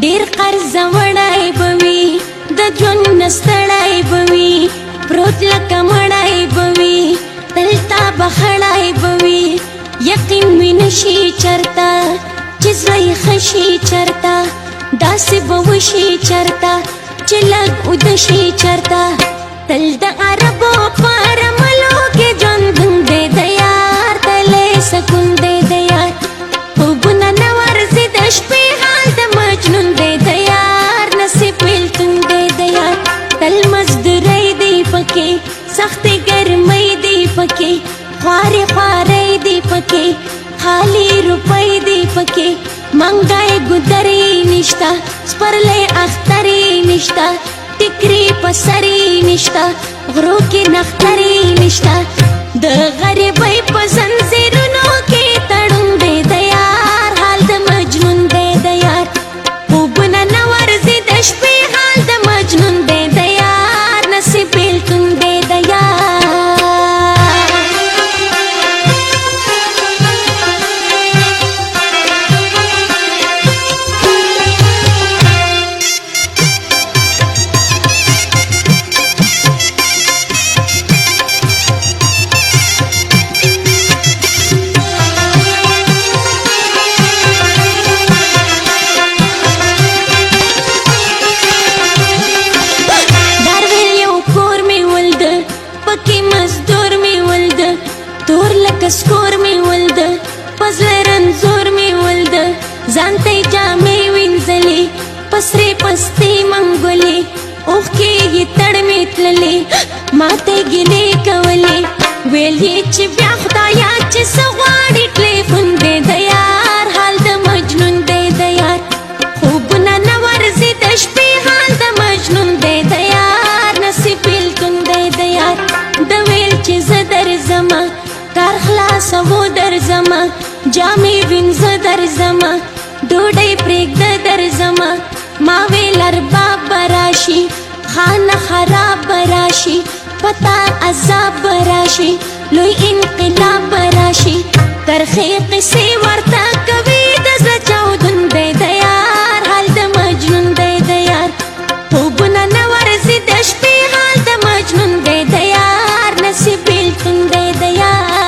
ډیر قرض وړای بوي د ژوند نستړای بوي پروت لکه مړای بوي تلتا بخړای بوي یقین مې نشي چرتا چې زوی خشي چرتا داسې بوشي چرتا چې لږ ودشي چرتا تل د عربو پر ملو کې ژوند دې د یار تلې سکون دې د یار خوبونه نه ورځي د شپې حال د مجنون دې د یار نصیب بیلتون دې د یار تل مزدورۍ دی پکې سختې ګرمۍ دی پکې خوارې خوارۍ دی پکې خالی روپۍ دی پکې منګای ګدرې نشتا سپرلې اخترې نشتا ټیکري پسرې نشتا غرو کې نخترې نشتا د غریبۍ په زنځیرونو کې تړون دی د یار حال د مجنون دی د یار خوبونه نه ورځي د شپې حال د مجنون دی د یار نصیب بیلتون دی د یار سکور می ولد پزل رنزور می ولد ځانته جامې وینځلې پسرې پستې منګولې اوښکې یې تړ مې تللې ماته ګیلې کولې ویل یې چې بیا خدایا چې څه غواړې ټلیفون دې د یار حال د مجنون دې د یار خوبونه نه ورځي د شپې حال د مجنون دې د یار نصیب بیلتون دې د یار د ویل چې زه درځمه کار خلاصو درځمه جامې وینځه درځمه ډوډۍ پرېږده درځمه ما ویل ارباب به راشي خانه خراب به راشي پتا عذاب به راشي لوی انقلاب به راشي ترخې قصې ورته کوي د زړه چاودون دی د یار حال د مجنون دی د یار خوبونه نه ورځي د شپې حال د مجنون دی د یار نصیب بیلتون دی د یار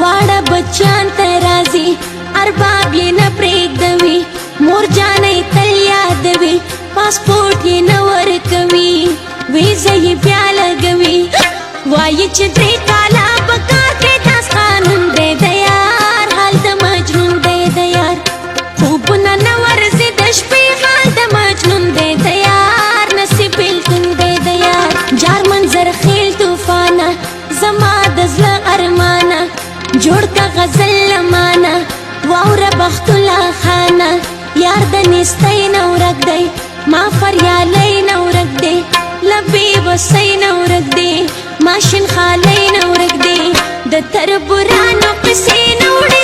واړه بچیان ته راځي ارباب یې نه پرېږدوي مور جانې تل یادوي پاسپورټ یې نه ورکوي ویزه یې بیا لګوي وایي چې 3 کاله به کار کړې داس قانون دی د یار حال د مجنون دی د یار خوبونه نه ورځي د شپې حال د مجنون دی د یار نصیب بیلتون دی د یار جار منظر خیل طوفانه زما د زړه ارمانه جوړ کا غزل لمانه واوره بخت الله خانه یار د نستۍ نه ورک دی ما فریالۍ نه ورک دی لبې وسۍ نه ورک دی ماشین خالۍ نه ورک دی د تربورانو قصې نه وړي